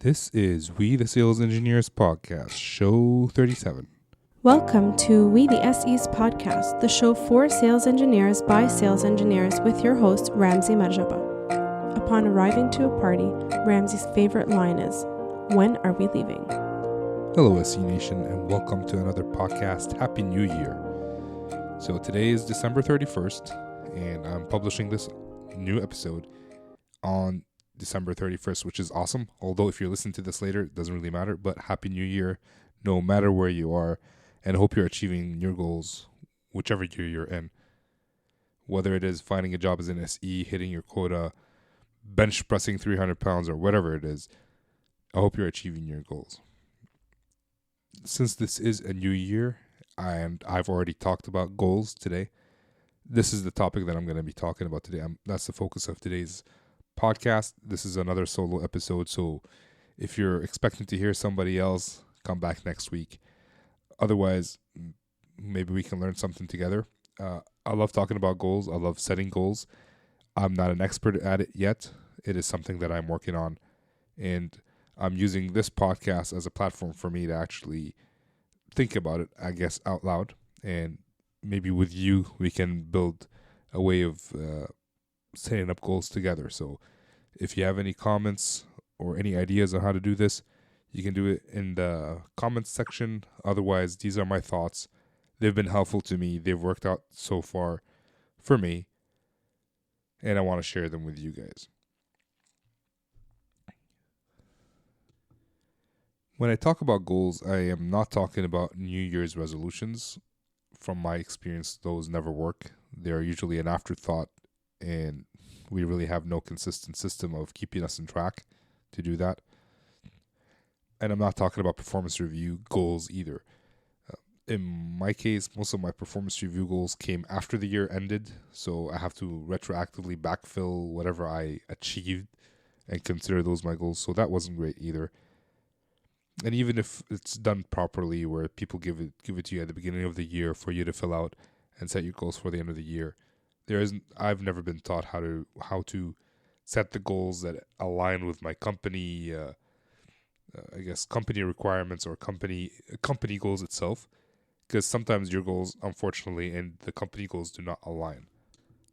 This is We the Sales Engineers Podcast, show 37. Welcome to We the SEs podcast, the show for sales engineers by sales engineers with your host, Ramsey Majaba. Upon arriving to a party, Ramsey's favorite line is, "When are we leaving?" Hello, SE Nation, and welcome to another podcast. Happy New Year. So today is December 31st, and I'm publishing this new episode on December 31st, which is awesome. Although if you're listening to this later, it doesn't really matter, but Happy New Year, no matter where you are, and I hope you're achieving your goals, whichever year you're in. Whether it is finding a job as an SE, hitting your quota, bench pressing 300 pounds, or whatever it is, I hope you're achieving your goals. Since this is a new year, and I've already talked about goals today, this is the topic that I'm going to be talking about today. That's the focus of today's podcast. This is another solo episode, so if you're expecting to hear somebody else, come back next week. Otherwise, maybe we can learn something together. I love talking about goals. I love setting goals. I'm not an expert at it yet. It is something that I'm working on, and I'm using this podcast as a platform for me to actually think about it, I guess, out loud. And maybe with you, we can build a way of setting up goals together. So if you have any comments or any ideas on how to do this, you can do it in the comments section. Otherwise, these are my thoughts. They've been helpful to me. They've worked out so far for me, and I want to share them with you guys. When I talk about goals, I am not talking about New Year's resolutions. From my experience, those never work. They're usually an afterthought, and we really have no consistent system of keeping us in track to do that. And I'm not talking about performance review goals either. In my case, most of my performance review goals came after the year ended, so I have to retroactively backfill whatever I achieved and consider those my goals. So that wasn't great either. And even if it's done properly, where people give it to you at the beginning of the year for you to fill out and set your goals for the end of the year, I've never been taught how to set the goals that align with my company, I guess company requirements or company goals itself. Because sometimes your goals, unfortunately, and the company goals do not align,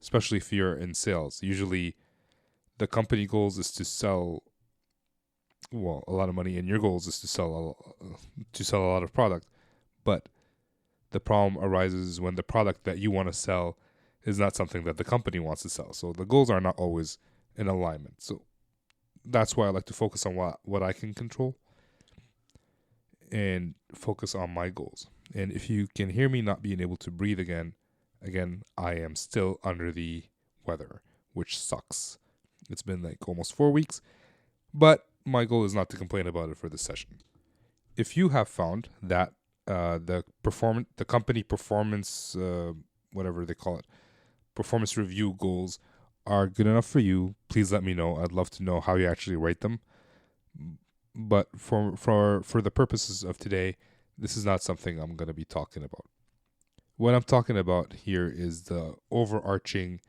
especially if you're in sales. Usually, the company goals is to sell a lot of money, and your goals is to sell a lot of product. But the problem arises when the product that you want to sell is not something that the company wants to sell. So the goals are not always in alignment. So that's why I like to focus on what I can control and focus on my goals. And if you can hear me not being able to breathe again, I am still under the weather, which sucks. It's been like almost 4 weeks, but my goal is not to complain about it for this session. If you have found that the company performance, whatever they call it, performance review goals are good enough for you, please let me know. I'd love to know how you actually rate them. But for the purposes of today, this is not something I'm going to be talking about. What I'm talking about here is the overarching,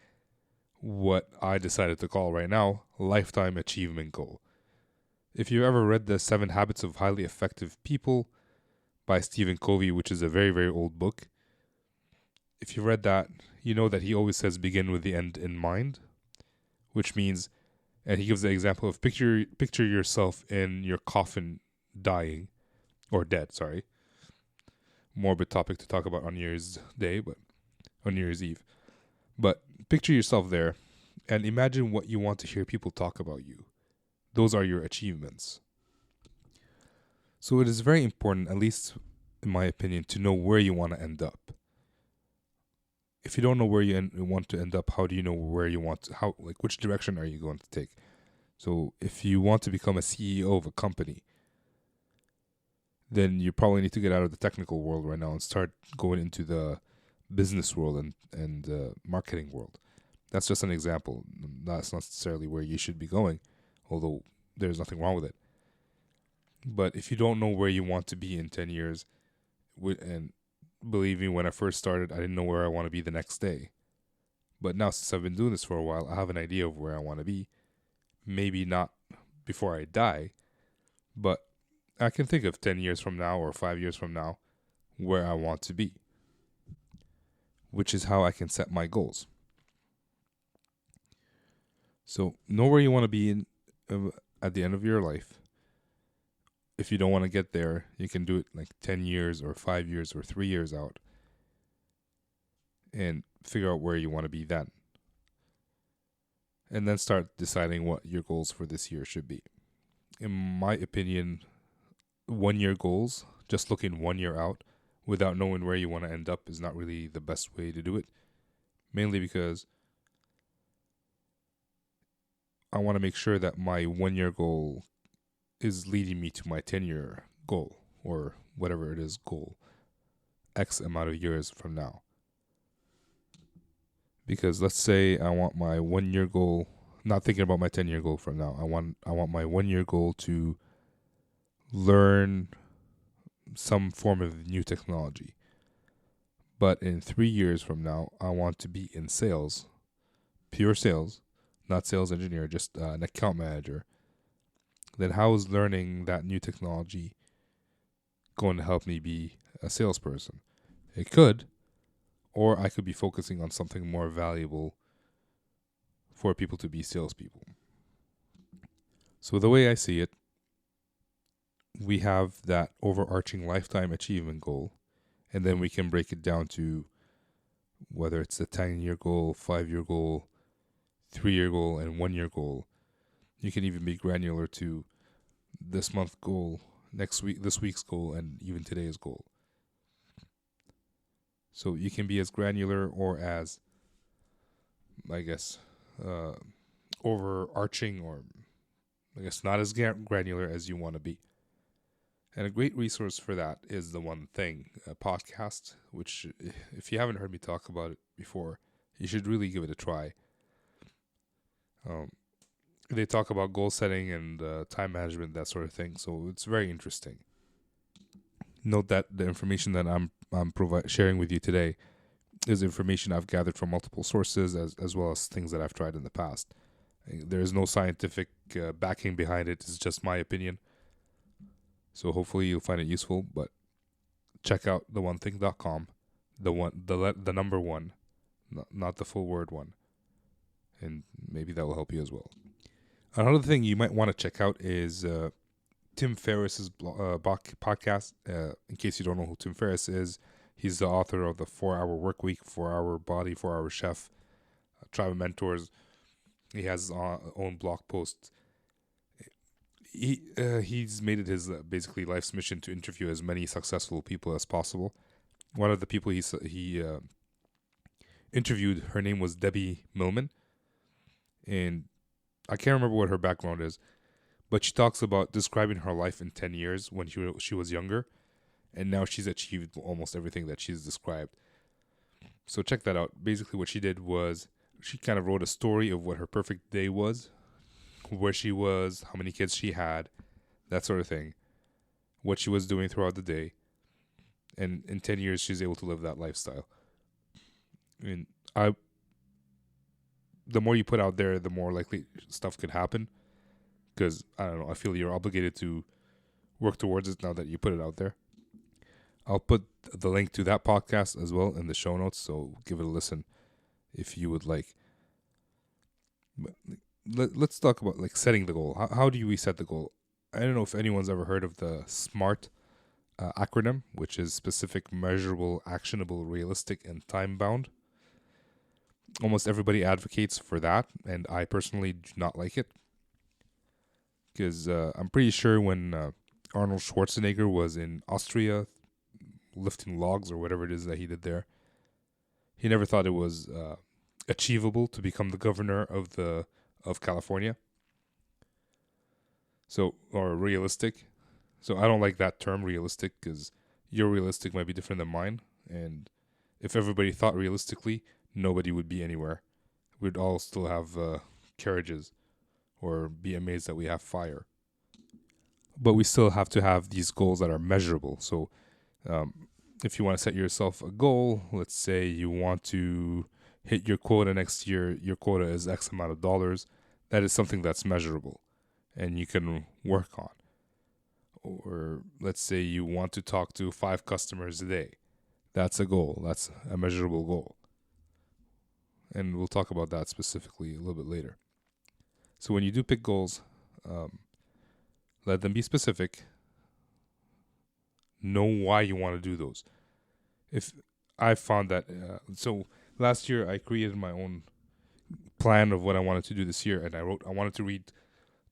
what I decided to call right now, lifetime achievement goal. If you ever read the 7 Habits of Highly Effective People by Stephen Covey, which is a very, very old book, if you read that, you know that he always says begin with the end in mind, which means, and he gives the example of picture yourself in your coffin dying, or dead, sorry. Morbid topic to talk about on New Year's Day, but on New Year's Eve. But picture yourself there and imagine what you want to hear people talk about you. Those are your achievements. So it is very important, at least in my opinion, to know where you want to end up. If you don't know where you want to end up, how do you know where you want to, which direction are you going to take? So if you want to become a CEO of a company, then you probably need to get out of the technical world right now and start going into the business world and marketing world. That's just an example. That's not necessarily where you should be going, although there's nothing wrong with it. But if you don't know where you want to be in 10 years, and believe me, when I first started, I didn't know where I want to be the next day. But now, since I've been doing this for a while, I have an idea of where I want to be. Maybe not before I die, But I can think of 10 years from now or 5 years from now where I want to be, which is how I can set my goals. So know where you want to be at the end of your life. If you don't want to get there, you can do it like 10 years or 5 years or 3 years out and figure out where you want to be then. And then start deciding what your goals for this year should be. In my opinion, 1 year goals, just looking 1 year out without knowing where you want to end up, is not really the best way to do it. Mainly because I want to make sure that my 1 year goal is leading me to my 10-year goal, or whatever it is, goal X amount of years from now. Because let's say I want my 1 year goal, not thinking about my 10-year goal from now. I want my 1 year goal to learn some form of new technology. But in 3 years from now, I want to be in sales, pure sales, not sales engineer, just an account manager. Then how is learning that new technology going to help me be a salesperson? It could, or I could be focusing on something more valuable for people to be salespeople. So the way I see it, we have that overarching lifetime achievement goal, and then we can break it down to whether it's a 10-year goal, 5-year goal, 3-year goal, and 1-year goal. You can even be granular to this month goal, this week's goal, and even today's goal. So you can be as granular or as, I guess, overarching, or I guess not as granular as you want to be. And a great resource for that is The One Thing, a podcast, which if you haven't heard me talk about it before, you should really give it a try. They talk about goal setting and time management, that sort of thing. So it's very interesting. Note that the information that I'm sharing with you today is information I've gathered from multiple sources, as well as things that I've tried in the past. There is no scientific backing behind it. It's just my opinion. So hopefully you'll find it useful. But check out theonething.com. The number one, not the full word one, and maybe that will help you as well. Another thing you might want to check out is Tim Ferriss's podcast. In case you don't know who Tim Ferriss is, he's the author of the 4-Hour Workweek, 4-Hour Body, 4-Hour Chef, Tribe of Mentors. He has his own blog posts. He's made it his basically life's mission to interview as many successful people as possible. One of the people he interviewed, her name was Debbie Millman, and I can't remember what her background is, but she talks about describing her life in 10 years when she was younger, and now she's achieved almost everything that she's described. So check that out. Basically what she did was she kind of wrote a story of what her perfect day was, where she was, how many kids she had, that sort of thing, what she was doing throughout the day, and in 10 years she's able to live that lifestyle. I mean, the more you put out there, the more likely stuff could happen. Because, I don't know, I feel you're obligated to work towards it now that you put it out there. I'll put the link to that podcast as well in the show notes, so give it a listen if you would like. But let's talk about like setting the goal. How do we set the goal? I don't know if anyone's ever heard of the SMART acronym, which is specific, measurable, actionable, realistic, and time-bound. Almost everybody advocates for that, and I personally do not like it. Because I'm pretty sure when Arnold Schwarzenegger was in Austria lifting logs or whatever it is that he did there, he never thought it was achievable to become the governor of California. So, or realistic. So I don't like that term, realistic, because your realistic might be different than mine. And if everybody thought realistically, nobody would be anywhere. We'd all still have carriages, or be amazed that we have fire. But we still have to have these goals that are measurable. So if you want to set yourself a goal, let's say you want to hit your quota next year, your quota is X amount of dollars, that is something that's measurable and you can work on. Or let's say you want to talk to 5 customers a day. That's a goal. That's a measurable goal. And we'll talk about that specifically a little bit later. So when you do pick goals, let them be specific. Know why you want to do those. If I found that, so last year I created my own plan of what I wanted to do this year, and I wanted to read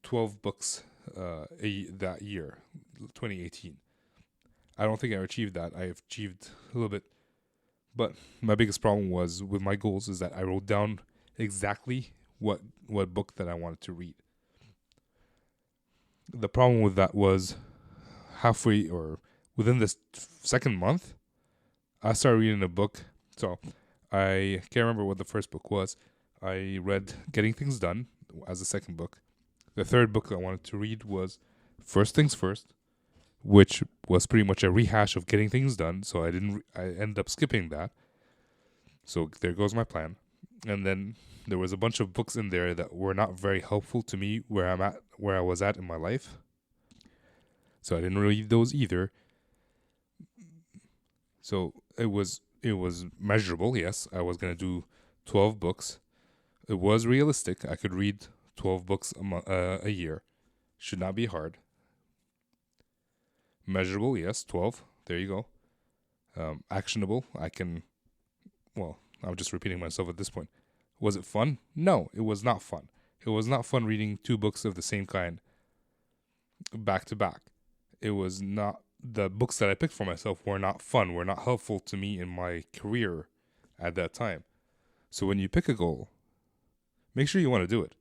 12 books that year, 2018. I don't think I achieved that. I have achieved a little bit, but my biggest problem was with my goals is that I wrote down exactly what book that I wanted to read. The problem with that was halfway or within this second month, I started reading a book. So I can't remember what the first book was. I read Getting Things Done as the second book. The third book I wanted to read was First Things First, which was pretty much a rehash of Getting Things Done. So I ended up skipping that. So there goes my plan. And then there was a bunch of books in there that were not very helpful to me where I was at in my life. So I didn't read those either. So it was measurable. Yes, I was going to do 12 books. It was realistic. I could read 12 books a year. Should not be hard. Measurable, yes, 12. There you go. Actionable, I'm just repeating myself at this point. Was it fun? No, it was not fun. It was not fun reading 2 books of the same kind back to back. It was not, the books that I picked for myself were not fun, were not helpful to me in my career at that time. So when you pick a goal, make sure you want to do it.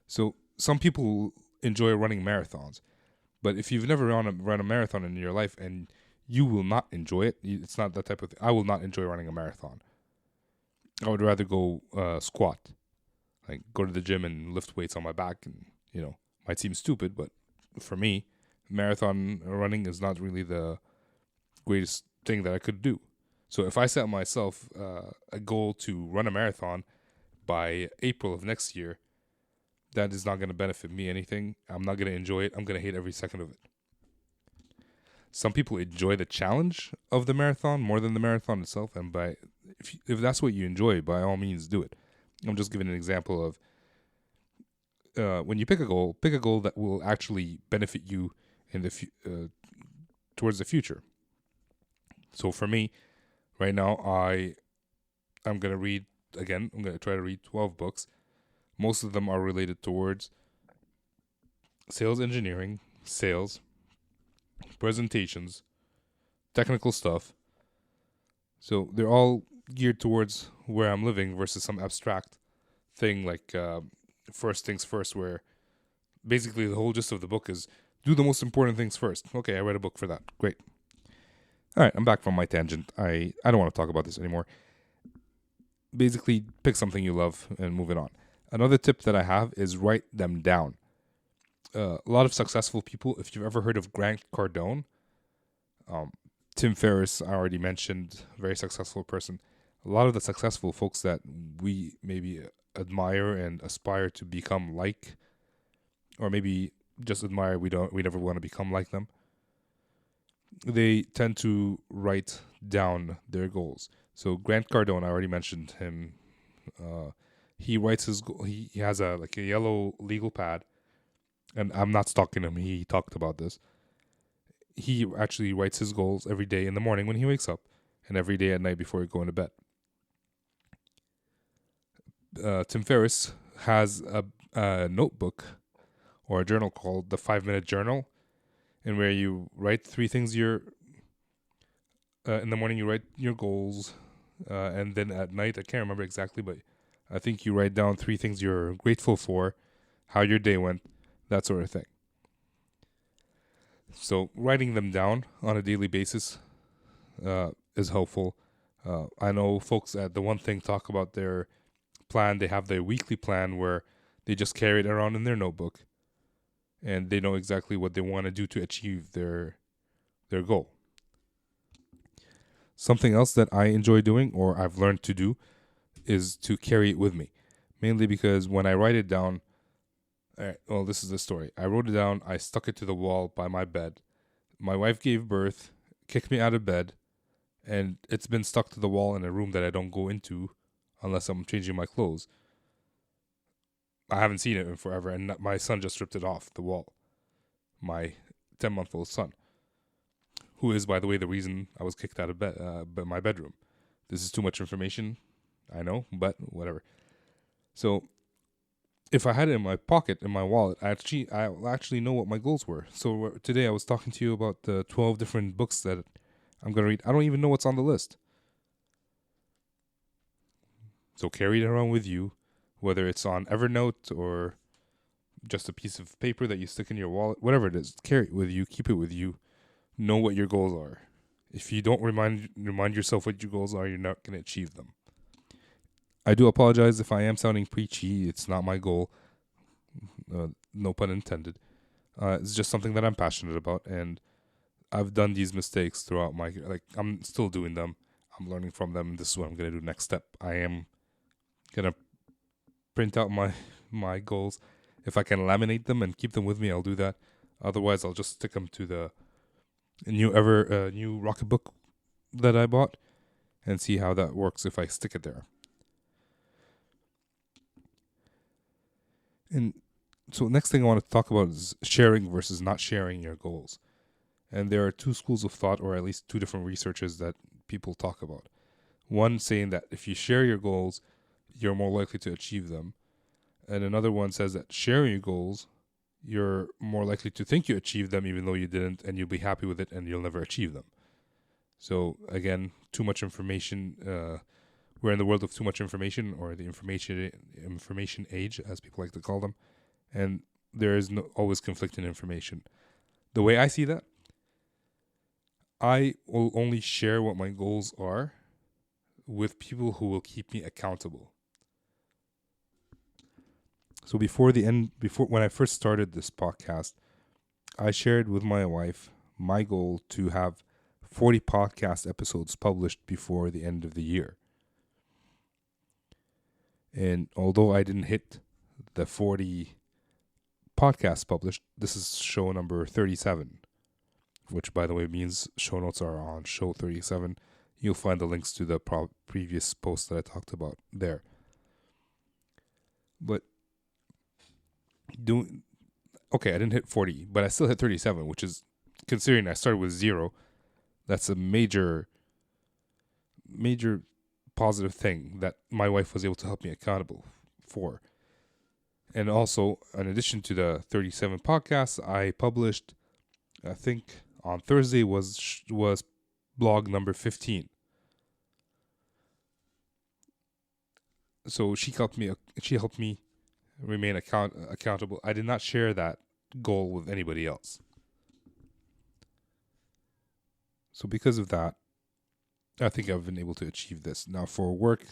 So some people enjoy running marathons, but if you've never run a marathon in your life and you will not enjoy it, it's not that type of thing. I will not enjoy running a marathon. I would rather go squat, like go to the gym and lift weights on my back, and might seem stupid, but for me, marathon running is not really the greatest thing that I could do. So if I set myself a goal to run a marathon by April of next year, that is not going to benefit me anything. I'm not going to enjoy it. I'm going to hate every second of it. Some people enjoy the challenge of the marathon more than the marathon itself, and if that's what you enjoy, by all means do it. I'm just giving an example of when you pick a goal that will actually benefit you in towards the future. So for me, right now, I'm going to read, again, I'm going to try to read 12 books. Most of them are related towards sales engineering, sales, presentations, technical stuff. So they're all geared towards where I'm living versus some abstract thing like First Things First, where basically the whole gist of the book is do the most important things first. Okay, I read a book for that. Great. All right, I'm back from my tangent. I don't want to talk about this anymore. Basically, pick something you love and move it on. Another tip that I have is write them down. A lot of successful people, if you've ever heard of Grant Cardone, Tim Ferriss, I already mentioned, very successful person. A lot of the successful folks that we maybe admire and aspire to become like, or maybe just admire, we never want to become like them. They tend to write down their goals. So Grant Cardone, I already mentioned him. He writes his goal. He has a yellow legal pad, and I'm not stalking him. He talked about this. He actually writes his goals every day in the morning when he wakes up, and every day at night before going to bed. Tim Ferriss has a notebook or a journal called the 5-Minute Journal, in where you write 3 things in the morning you write your goals, and then at night, I can't remember exactly, but I think you write down 3 things you're grateful for, how your day went, that sort of thing. So writing them down on a daily basis is helpful. I know folks at The One Thing talk about their plan. They have their weekly plan where they just carry it around in their notebook, and they know exactly what they want to do to achieve their goal. Something else that I enjoy doing, or I've learned to do, is to carry it with me. Mainly because when I write it down, All right. Well, this is the story. I wrote it down. I stuck it to the wall by my bed. My wife gave birth, kicked me out of bed, and it's been stuck to the wall in a room that I don't go into unless I'm changing my clothes. I haven't seen it in forever, and my son just ripped it off the wall. My 10-month-old son, who is, by the way, the reason I was kicked out of bed, my bedroom. This is too much information, I know, but whatever. So, if I had it in my pocket, in my wallet, I actually know what my goals were. So today I was talking to you about the 12 different books that I'm going to read. I don't even know what's on the list. So carry it around with you, whether it's on Evernote or just a piece of paper that you stick in your wallet, whatever it is, carry it with you, keep it with you, know what your goals are. If you don't remind yourself what your goals are, you're not going to achieve them. I do apologize if I am sounding preachy. It's not my goal. No pun intended. It's just something that I'm passionate about, and I've done these mistakes throughout my, I'm still doing them. I'm learning from them. This is what I'm going to do next step. I am going to print out my goals. If I can laminate them and keep them with me, I'll do that. Otherwise, I'll just stick them to the new Rocketbook that I bought and see how that works if I stick it there. And so next thing I want to talk about is sharing versus not sharing your goals. And there are two schools of thought, or at least two different researches that people talk about. One saying that if you share your goals, you're more likely to achieve them. And another one says that sharing your goals, you're more likely to think you achieved them even though you didn't, and you'll be happy with it and you'll never achieve them. So again, too much information. We're in the world of too much information, or the information age, as people like to call them. And there is always conflicting information. The way I see that, I will only share what my goals are with people who will keep me accountable. So when I first started this podcast, I shared with my wife my goal to have 40 podcast episodes published before the end of the year. And although I didn't hit the 40 podcasts published, this is show number 37, which, by the way, means show notes are on show 37. You'll find the links to the previous post that I talked about there. But I didn't hit 40, but I still hit 37, which is, considering I started with 0, that's a major positive thing that my wife was able to help me accountable for. And also, in addition to the 37 podcasts, I published, I think on Thursday was blog number 15. So she helped me remain accountable. I did not share that goal with anybody else. So because of that, I think I've been able to achieve this. Now for work,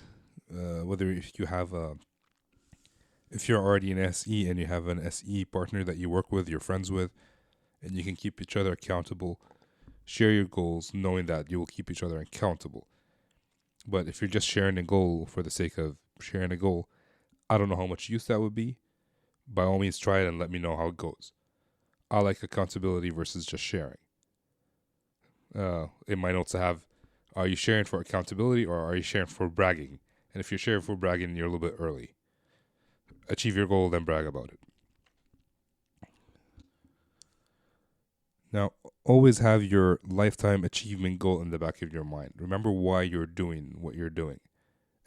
whether if you're already an SE and you have an SE partner that you work with, you're friends with, and you can keep each other accountable, share your goals knowing that you will keep each other accountable. But if you're just sharing a goal for the sake of sharing a goal, I don't know how much use that would be. By all means, try it and let me know how it goes. I like accountability versus just sharing. In my notes I have, are you sharing for accountability or are you sharing for bragging? And if you're sharing for bragging, you're a little bit early. Achieve your goal, then brag about it. Now, always have your lifetime achievement goal in the back of your mind. Remember why you're doing what you're doing.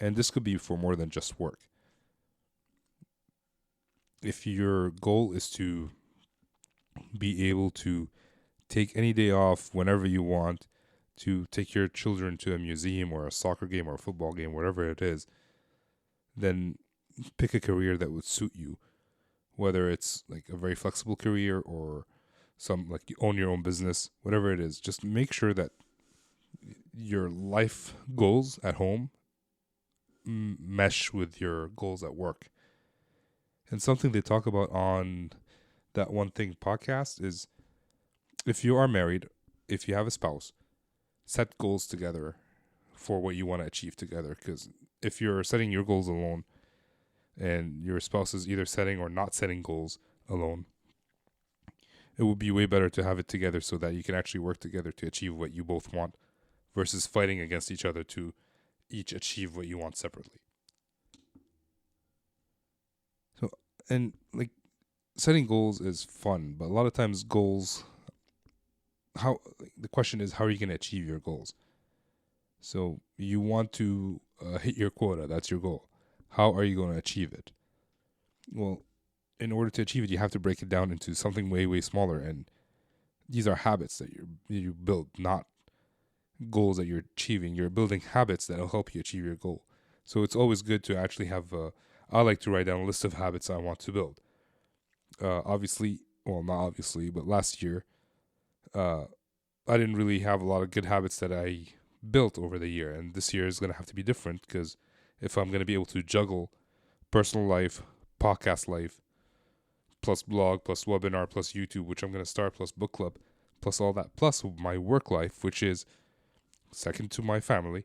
And this could be for more than just work. If your goal is to be able to take any day off whenever you want, to take your children to a museum or a soccer game or a football game, whatever it is, then pick a career that would suit you. Whether it's like a very flexible career or some like you own your own business, whatever it is, just make sure that your life goals at home mesh with your goals at work. And something they talk about on That One Thing podcast is, if you are married, if you have a spouse, set goals together for what you want to achieve together. Because if you're setting your goals alone and your spouse is either setting or not setting goals, alone. It would be way better to have it together so that you can actually work together to achieve what you both want versus fighting against each other to each achieve what you want separately. So, and like setting goals is fun, but a lot of times goals, the question is, how are you going to achieve your goals? So you want to hit your quota. That's your goal. How are you going to achieve it? Well, in order to achieve it, you have to break it down into something way, way smaller. And these are habits that you build, not goals that you're achieving. You're building habits that will help you achieve your goal. So it's always good to actually have I like to write down a list of habits I want to build. Obviously, well, not obviously, but last year, I didn't really have a lot of good habits that I built over the year. And this year is going to have to be different because if I'm going to be able to juggle personal life, podcast life, plus blog, plus webinar, plus YouTube, which I'm going to start, plus book club, plus all that, plus my work life, which is second to my family,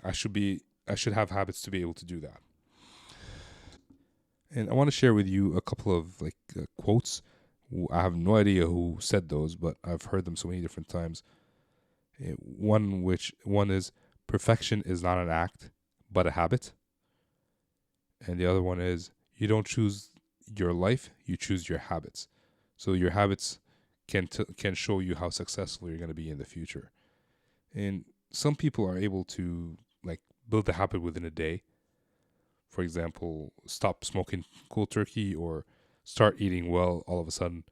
I should have habits to be able to do that. And I want to share with you a couple of quotes. I have no idea who said those, but I've heard them so many different times. One is perfection is not an act, but a habit. And the other one is you don't choose your life, you choose your habits. So your habits can show you how successful you're going to be in the future. And some people are able to build the habit within a day. For example, stop smoking cold turkey or start eating well all of a sudden.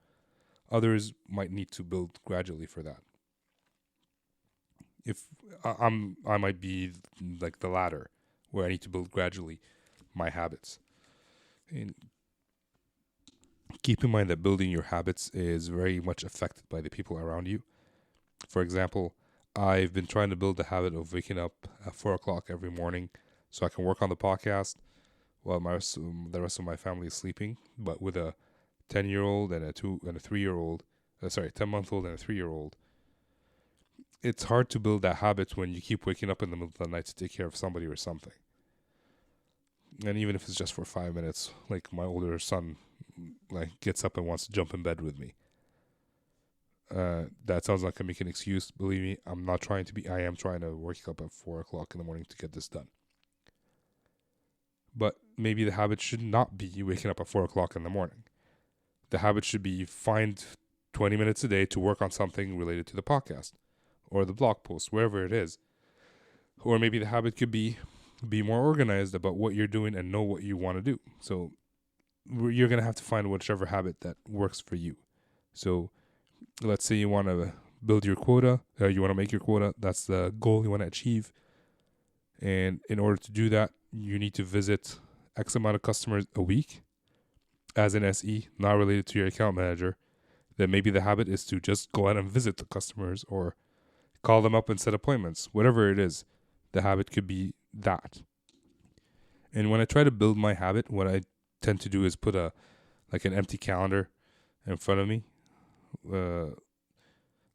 Others might need to build gradually for that. If I might be like the latter, where I need to build gradually my habits. And keep in mind that building your habits is very much affected by the people around you. For example, I've been trying to build the habit of waking up at 4 o'clock every morning so I can work on the podcast while the rest of my family is sleeping. But with a 10-year-old and a 3-year-old, 10-month-old and a 3-year-old, it's hard to build that habit when you keep waking up in the middle of the night to take care of somebody or something. And even if it's just for 5 minutes, like my older son gets up and wants to jump in bed with me. That sounds like I make an excuse. Believe me, I'm not trying to be. I am trying to wake up at 4 o'clock in the morning to get this done. But maybe the habit should not be waking up at 4 o'clock in the morning. The habit should be find 20 minutes a day to work on something related to the podcast or the blog post, wherever it is. Or maybe the habit could be more organized about what you're doing and know what you want to do. So you're going to have to find whichever habit that works for you. So let's say you want to build your quota, you want to make your quota. That's the goal you want to achieve. And in order to do that, you need to visit X amount of customers a week as an SE, not related to your account manager. Then maybe the habit is to just go out and visit the customers or call them up and set appointments. Whatever it is, the habit could be that. And when I try to build my habit, what I tend to do is put an empty calendar in front of me.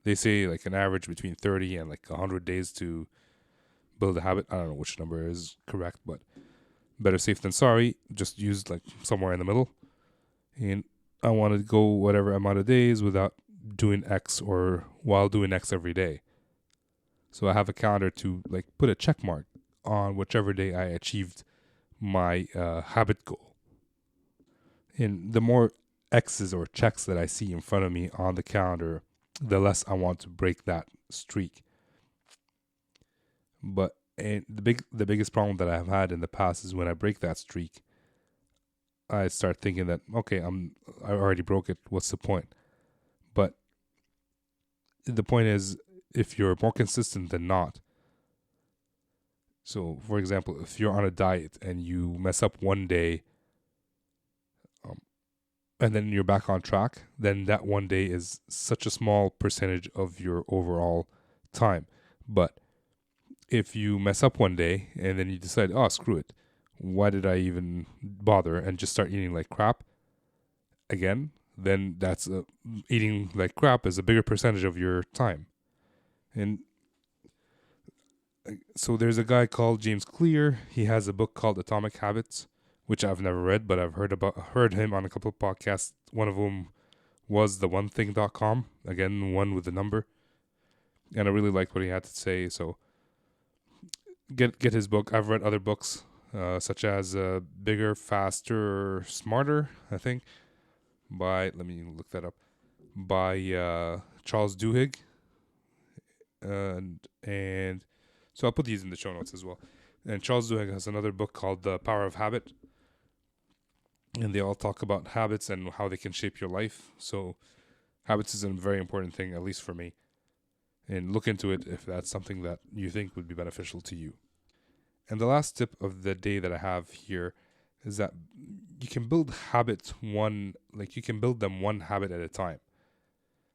They say an average between 30 and 100 days to build a habit. I don't know which number is correct, but better safe than sorry. Just use somewhere in the middle. And I want to go whatever amount of days without doing X or while doing X every day. So I have a calendar to put a check mark on whichever day I achieved my habit goal. And the more X's or checks that I see in front of me on the calendar, the less I want to break that streak. But the biggest problem that I've had in the past is when I break that streak, I start thinking that I already broke it. What's the point? But the point is, if you're more consistent than not. So, for example, if you're on a diet and you mess up one day, and then you're back on track, then that one day is such a small percentage of your overall time. But if you mess up one day and then you decide, oh, screw it, why did I even bother, and just start eating like crap again, then that's eating like crap is a bigger percentage of your time. And so there's a guy called James Clear. He has a book called Atomic Habits, which I've never read, but I've heard him on a couple of podcasts. One of them was the onething.com, again, one with the number. And I really liked what he had to say, so get his book. I've read other books, such as Bigger, Faster, Smarter, I think, let me look that up, by Charles Duhigg. And so I'll put these in the show notes as well. And Charles Duhigg has another book called The Power of Habit. And they all talk about habits and how they can shape your life. So habits is a very important thing, at least for me. And look into it if that's something that you think would be beneficial to you. And the last tip of the day that I have here is that you can build you can build them one habit at a time.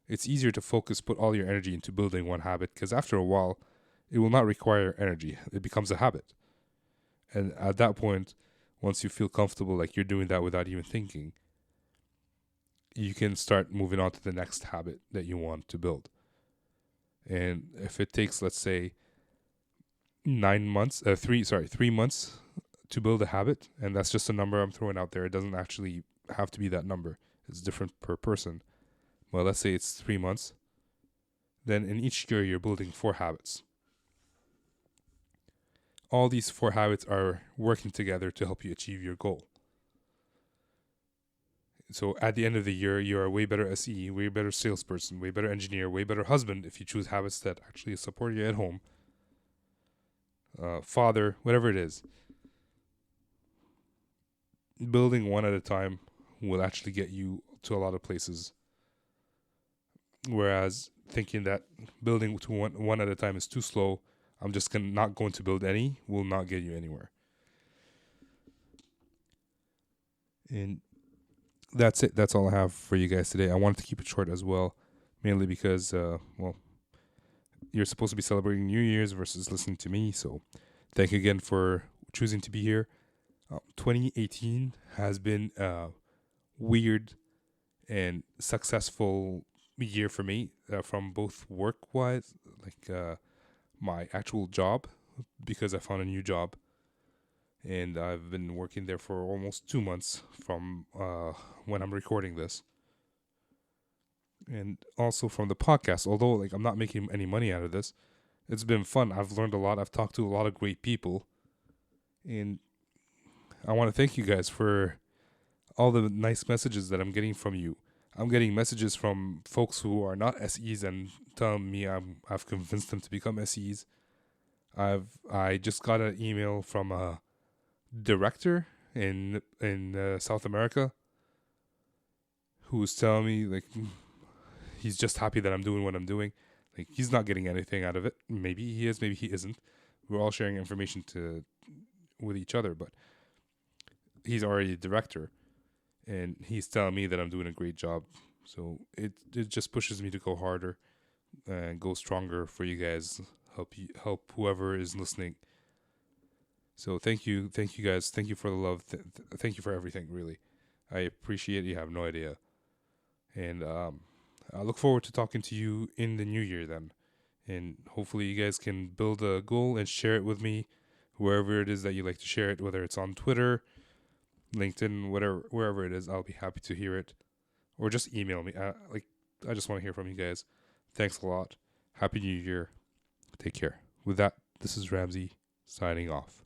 It's easier to put all your energy into building one habit, because after a while, it will not require energy. It becomes a habit. And at that point, once you feel comfortable, like you're doing that without even thinking, you can start moving on to the next habit that you want to build. And if it takes, let's say, 3 months to build a habit, and that's just a number I'm throwing out there. It doesn't actually have to be that number. It's different per person. Well, let's say it's 3 months. Then in each year, you're building 4 habits. All these 4 habits are working together to help you achieve your goal. So at the end of the year, you're a way better SE, way better salesperson, way better engineer, way better husband if you choose habits that actually support you at home. Father, whatever it is. Building one at a time will actually get you to a lot of places. Whereas thinking that building to one at a time is too slow, I'm just not going to build any, will not get you anywhere. And that's it. That's all I have for you guys today. I wanted to keep it short as well, mainly because, you're supposed to be celebrating New Year's versus listening to me. So thank you again for choosing to be here. 2018 has been a weird and successful year for me, from both work-wise, my actual job, because I found a new job. And I've been working there for almost 2 months from when I'm recording this. And also from the podcast, although I'm not making any money out of this, it's been fun. I've learned a lot. I've talked to a lot of great people. And I want to thank you guys for all the nice messages that I'm getting from you. I'm getting messages from folks who are not SEs and telling me I've convinced them to become SEs. I just got an email from a director in South America who's telling me he's just happy that I'm doing what I'm doing. He's not getting anything out of it. Maybe he is, maybe he isn't. We're all sharing information with each other, but he's already a director, and he's telling me that I'm doing a great job. So it just pushes me to go harder and go stronger for you guys. Help whoever is listening. So thank you guys. Thank you for the love. Thank you for everything. Really, I appreciate it. You have no idea. And I look forward to talking to you in the new year then. And hopefully you guys can build a goal and share it with me, wherever it is that you like to share it, whether it's on Twitter, LinkedIn, wherever it is. I'll be happy to hear it, or just email me. I just want to hear from you guys. Thanks a lot. Happy New Year. Take care. With that, this is Ramsey signing off.